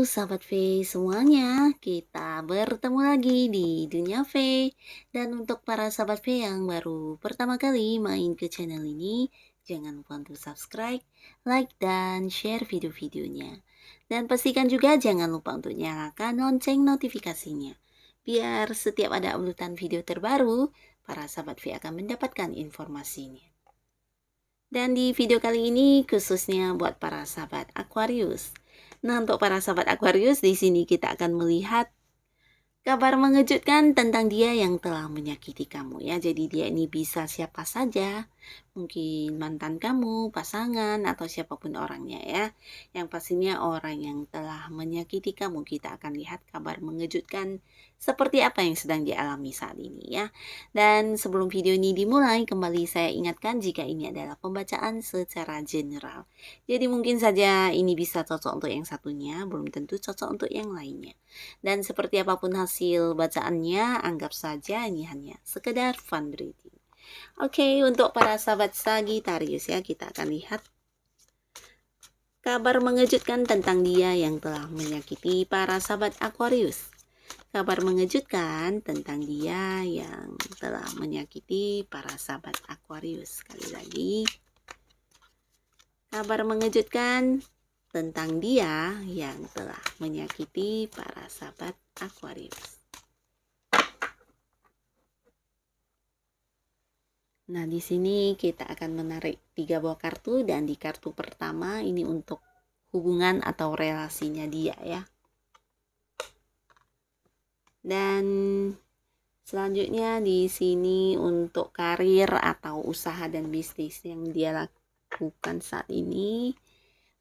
sahabat V semuanya, kita bertemu lagi di Dunia V. Dan untuk para sahabat V yang baru pertama kali main ke channel ini, jangan lupa untuk subscribe, like, dan share video-videonya. Dan pastikan juga jangan lupa untuk nyalakan lonceng notifikasinya. Biar setiap ada uploadan video terbaru, para sahabat V akan mendapatkan informasinya. Dan di video kali ini khususnya buat para sahabat Aquarius. Nah, untuk para sahabat Aquarius, di sini kita akan melihat kabar mengejutkan tentang dia yang telah menyakiti kamu ya. Jadi dia ini bisa siapa saja, mungkin mantan kamu, pasangan, atau siapapun orangnya ya. Yang pastinya orang yang telah menyakiti kamu, kita akan lihat kabar mengejutkan seperti apa yang sedang dialami saat ini ya. Dan sebelum video ini dimulai, kembali saya ingatkan jika ini adalah pembacaan secara general. Jadi mungkin saja ini bisa cocok untuk yang satunya, belum tentu cocok untuk yang lainnya. Dan seperti apapun hasil bacaannya, anggap saja ini hanya sekedar fun reading. Oke, untuk para sahabat Sagittarius ya, kita akan lihat kabar mengejutkan tentang dia yang telah menyakiti para sahabat Aquarius. Kabar mengejutkan tentang dia yang telah menyakiti para sahabat Aquarius. Sekali lagi, kabar mengejutkan tentang dia yang telah menyakiti para sahabat Aquarius. Nah, di sini kita akan menarik 3 buah kartu, dan di kartu pertama ini untuk hubungan atau relasinya dia ya. Dan selanjutnya di sini untuk karir atau usaha dan bisnis yang dia lakukan saat ini.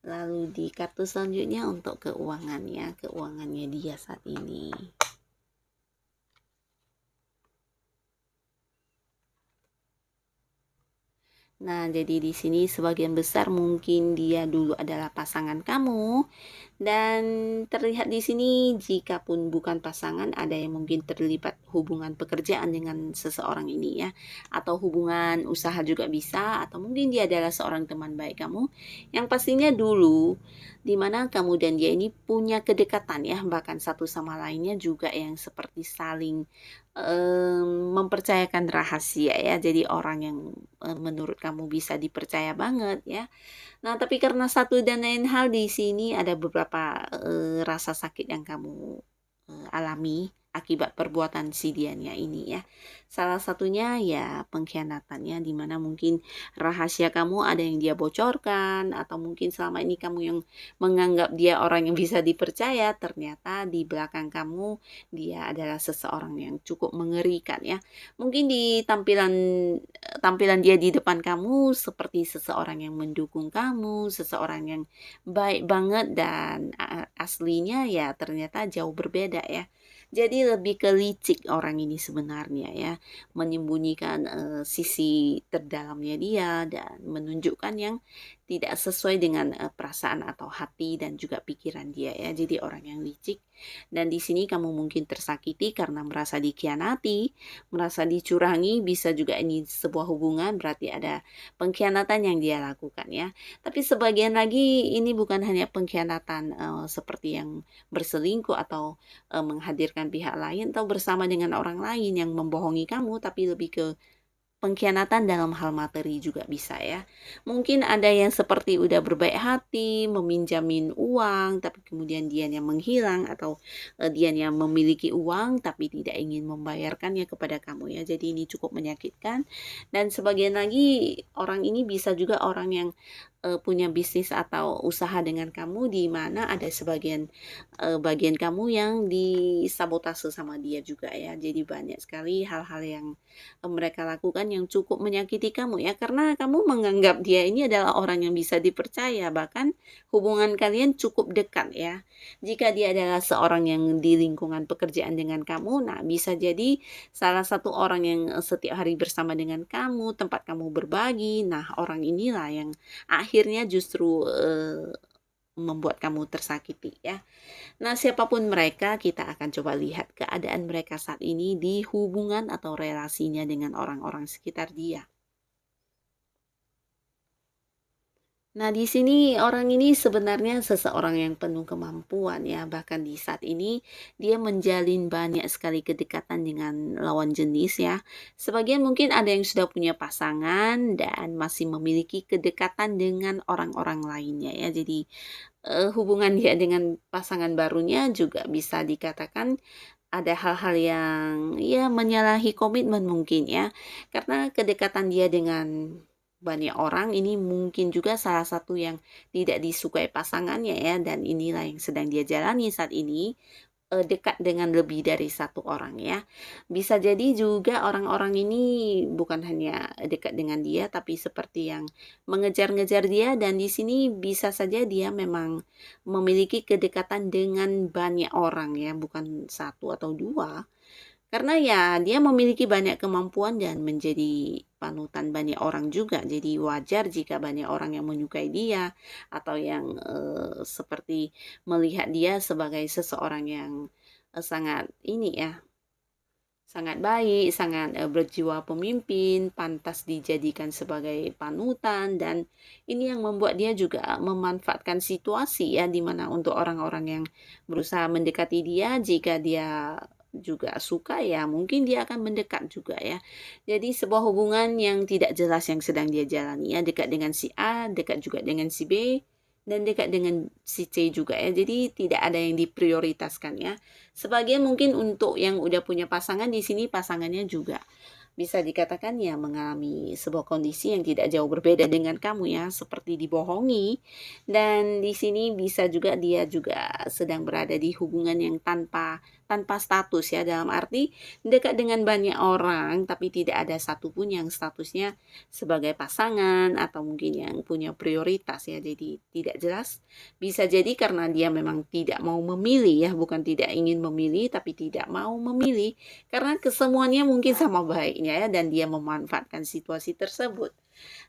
Lalu di kartu selanjutnya untuk keuangannya dia saat ini. Nah, jadi di sini sebagian besar mungkin dia dulu adalah pasangan kamu, dan terlihat di sini jika pun bukan pasangan, ada yang mungkin terlibat hubungan pekerjaan dengan seseorang ini ya, atau hubungan usaha juga bisa, atau mungkin dia adalah seorang teman baik kamu, yang pastinya dulu dimana kamu dan dia ini punya kedekatan ya, bahkan satu sama lainnya juga yang seperti saling mempercayakan rahasia ya. Jadi orang yang menurut kamu bisa dipercaya banget ya. Nah, tapi karena satu dan lain hal di sini ada beberapa rasa sakit yang kamu alami akibat perbuatan si dianya ini ya. Salah satunya ya pengkhianatannya, dimana mungkin rahasia kamu ada yang dia bocorkan, atau mungkin selama ini kamu yang menganggap dia orang yang bisa dipercaya, ternyata di belakang kamu dia adalah seseorang yang cukup mengerikan ya. Mungkin di tampilan dia di depan kamu seperti seseorang yang mendukung kamu, seseorang yang baik banget, dan aslinya ya ternyata jauh berbeda ya. Jadi lebih ke licik orang ini sebenarnya ya, menyembunyikan sisi terdalamnya dia dan menunjukkan yang tidak sesuai dengan perasaan atau hati dan juga pikiran dia ya. Jadi orang yang licik, dan di sini kamu mungkin tersakiti karena merasa dikhianati, merasa dicurangi, bisa juga ini sebuah hubungan berarti ada pengkhianatan yang dia lakukan ya. Tapi sebagian lagi ini bukan hanya pengkhianatan seperti yang berselingkuh atau menghadirkan pihak lain atau bersama dengan orang lain yang membohongi kamu, tapi lebih ke pengkhianatan dalam hal materi juga bisa ya. Mungkin ada yang seperti udah berbaik hati, meminjamin uang, tapi kemudian dianya menghilang, atau dianya memiliki uang tapi tidak ingin membayarkannya kepada kamu ya. Jadi ini cukup menyakitkan. Dan sebagian lagi orang ini bisa juga orang yang punya bisnis atau usaha dengan kamu, di mana ada sebagian bagian kamu yang disabotase sama dia juga ya. Jadi banyak sekali hal-hal yang mereka lakukan yang cukup menyakiti kamu ya, karena kamu menganggap dia ini adalah orang yang bisa dipercaya, bahkan hubungan kalian cukup dekat ya. Jika dia adalah seorang yang di lingkungan pekerjaan dengan kamu, nah bisa jadi salah satu orang yang setiap hari bersama dengan kamu, tempat kamu berbagi, nah orang inilah yang akhirnya justru membuat kamu tersakiti ya. Nah, siapapun mereka, kita akan coba lihat keadaan mereka saat ini di hubungan atau relasinya dengan orang-orang sekitar dia. Nah, di sini orang ini sebenarnya seseorang yang penuh kemampuan ya, bahkan di saat ini dia menjalin banyak sekali kedekatan dengan lawan jenis ya. Sebagian mungkin ada yang sudah punya pasangan dan masih memiliki kedekatan dengan orang-orang lainnya ya. Jadi hubungan dia dengan pasangan barunya juga bisa dikatakan ada hal-hal yang ya menyalahi komitmen mungkin ya. Karena kedekatan dia dengan banyak orang ini mungkin juga salah satu yang tidak disukai pasangannya ya, dan inilah yang sedang dia jalani saat ini, dekat dengan lebih dari satu orang ya. Bisa jadi juga orang-orang ini bukan hanya dekat dengan dia, tapi seperti yang mengejar-ngejar dia, dan di sini bisa saja dia memang memiliki kedekatan dengan banyak orang ya, bukan satu atau dua. Karena ya dia memiliki banyak kemampuan dan menjadi panutan banyak orang juga. Jadi wajar jika banyak orang yang menyukai dia atau yang seperti melihat dia sebagai seseorang yang sangat ini ya, sangat baik, sangat berjiwa pemimpin, pantas dijadikan sebagai panutan, dan ini yang membuat dia juga memanfaatkan situasi ya, di mana untuk orang-orang yang berusaha mendekati dia, jika dia juga suka ya mungkin dia akan mendekat juga ya. Jadi sebuah hubungan yang tidak jelas yang sedang dia jalani ya, dekat dengan si A, dekat juga dengan si B, dan dekat dengan si C juga ya. Jadi tidak ada yang diprioritaskan ya. Sebagian mungkin untuk yang udah punya pasangan, di sini pasangannya juga bisa dikatakan ya mengalami sebuah kondisi yang tidak jauh berbeda dengan kamu ya, seperti dibohongi, dan di sini bisa juga dia juga sedang berada di hubungan yang tanpa tanpa status ya, dalam arti dekat dengan banyak orang tapi tidak ada satupun yang statusnya sebagai pasangan atau mungkin yang punya prioritas ya, jadi tidak jelas. Bisa jadi karena dia memang tidak mau memilih ya, bukan tidak ingin memilih tapi tidak mau memilih, karena kesemuanya mungkin sama baiknya ya, dan dia memanfaatkan situasi tersebut.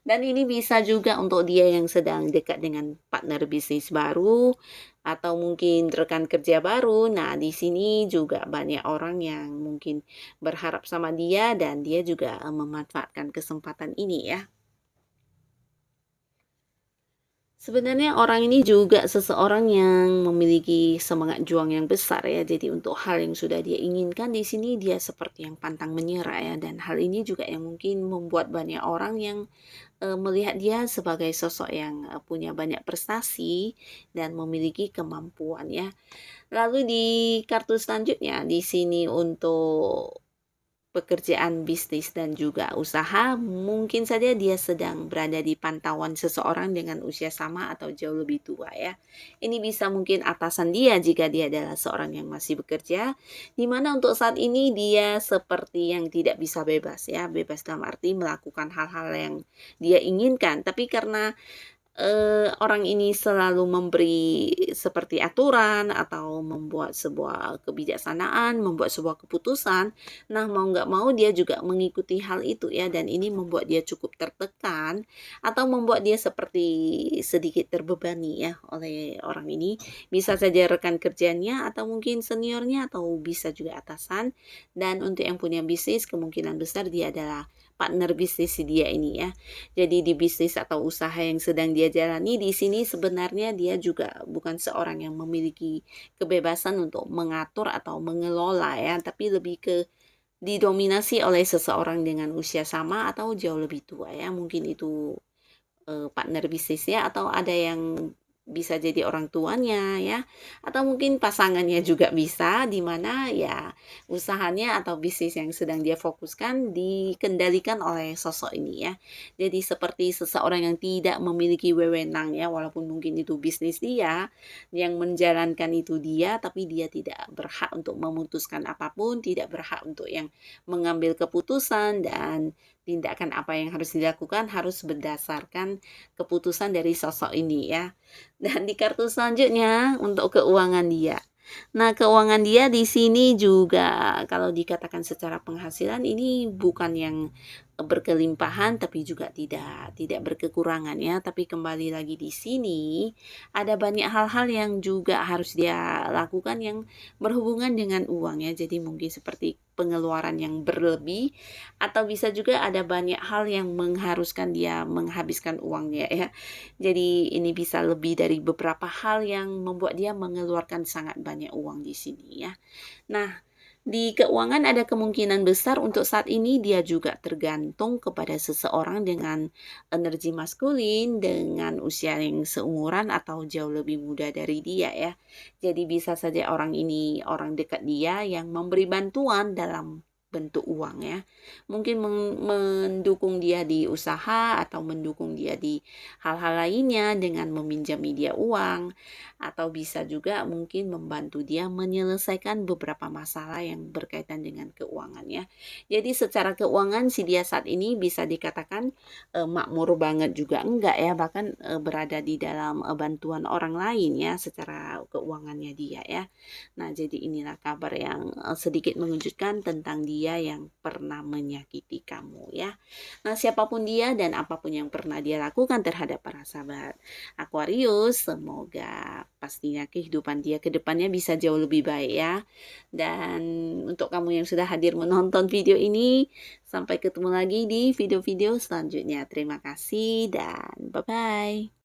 Dan ini bisa juga untuk dia yang sedang dekat dengan partner bisnis baru atau mungkin rekan kerja baru. Nah, di sini juga banyak orang yang mungkin berharap sama dia dan dia juga memanfaatkan kesempatan ini ya. Sebenarnya orang ini juga seseorang yang memiliki semangat juang yang besar ya. Jadi untuk hal yang sudah dia inginkan, di sini dia seperti yang pantang menyerah ya, dan hal ini juga yang mungkin membuat banyak orang yang melihat dia sebagai sosok yang punya banyak prestasi dan memiliki kemampuan ya. Lalu di kartu selanjutnya di sini untuk pekerjaan bisnis dan juga usaha, mungkin saja dia sedang berada di pantauan seseorang dengan usia sama atau jauh lebih tua ya. Ini bisa mungkin atasan dia jika dia adalah seorang yang masih bekerja, di mana untuk saat ini dia seperti yang tidak bisa bebas ya, bebas dalam arti melakukan hal-hal yang dia inginkan, tapi karena orang ini selalu memberi seperti aturan atau membuat sebuah kebijaksanaan, membuat sebuah keputusan. Nah, mau nggak mau dia juga mengikuti hal itu ya, dan ini membuat dia cukup tertekan atau membuat dia seperti sedikit terbebani ya oleh orang ini. Bisa saja rekan kerjanya atau mungkin seniornya atau bisa juga atasan. Dan untuk yang punya bisnis, kemungkinan besar dia adalah partner bisnis dia ini ya. Jadi di bisnis atau usaha yang sedang dia jalani, di sini sebenarnya dia juga bukan seorang yang memiliki kebebasan untuk mengatur atau mengelola ya, tapi lebih ke didominasi oleh seseorang dengan usia sama atau jauh lebih tua ya. Mungkin itu partner bisnisnya atau ada yang bisa jadi orang tuanya ya, atau mungkin pasangannya juga bisa, di mana ya usahanya atau bisnis yang sedang dia fokuskan dikendalikan oleh sosok ini ya. Jadi seperti seseorang yang tidak memiliki wewenang ya, walaupun mungkin itu bisnis dia, yang menjalankan itu dia, tapi dia tidak berhak untuk memutuskan apapun, tidak berhak untuk yang mengambil keputusan, dan tindakan apa yang harus dilakukan harus berdasarkan keputusan dari sosok ini ya. Dan di kartu selanjutnya untuk keuangan dia. Nah, keuangan dia di sini juga kalau dikatakan secara penghasilan ini bukan yang berkelimpahan tapi juga tidak berkekurangan ya. Tapi kembali lagi di sini ada banyak hal-hal yang juga harus dia lakukan yang berhubungan dengan uang ya. Jadi mungkin seperti pengeluaran yang berlebih atau bisa juga ada banyak hal yang mengharuskan dia menghabiskan uangnya ya. Jadi ini bisa lebih dari beberapa hal yang membuat dia mengeluarkan sangat banyak uang di sini ya. Nah, di keuangan ada kemungkinan besar untuk saat ini dia juga tergantung kepada seseorang dengan energi maskulin, dengan usia yang seumuran atau jauh lebih muda dari dia ya. Jadi bisa saja orang ini orang dekat dia yang memberi bantuan dalam bentuk uang ya. Mungkin mendukung dia di usaha atau mendukung dia di hal-hal lainnya dengan meminjami dia uang atau bisa juga mungkin membantu dia menyelesaikan beberapa masalah yang berkaitan dengan keuangan ya. Jadi secara keuangan si dia saat ini bisa dikatakan makmur banget juga enggak ya, bahkan berada di dalam bantuan orang lain ya secara keuangannya dia ya. Nah, jadi inilah kabar yang sedikit mengejutkan tentang dia yang pernah menyakiti kamu ya. Nah, siapapun dia dan apapun yang pernah dia lakukan terhadap para sahabat Aquarius, semoga pastinya kehidupan dia ke depannya bisa jauh lebih baik ya. Dan untuk kamu yang sudah hadir menonton video ini, sampai ketemu lagi di video-video selanjutnya. Terima kasih dan bye-bye.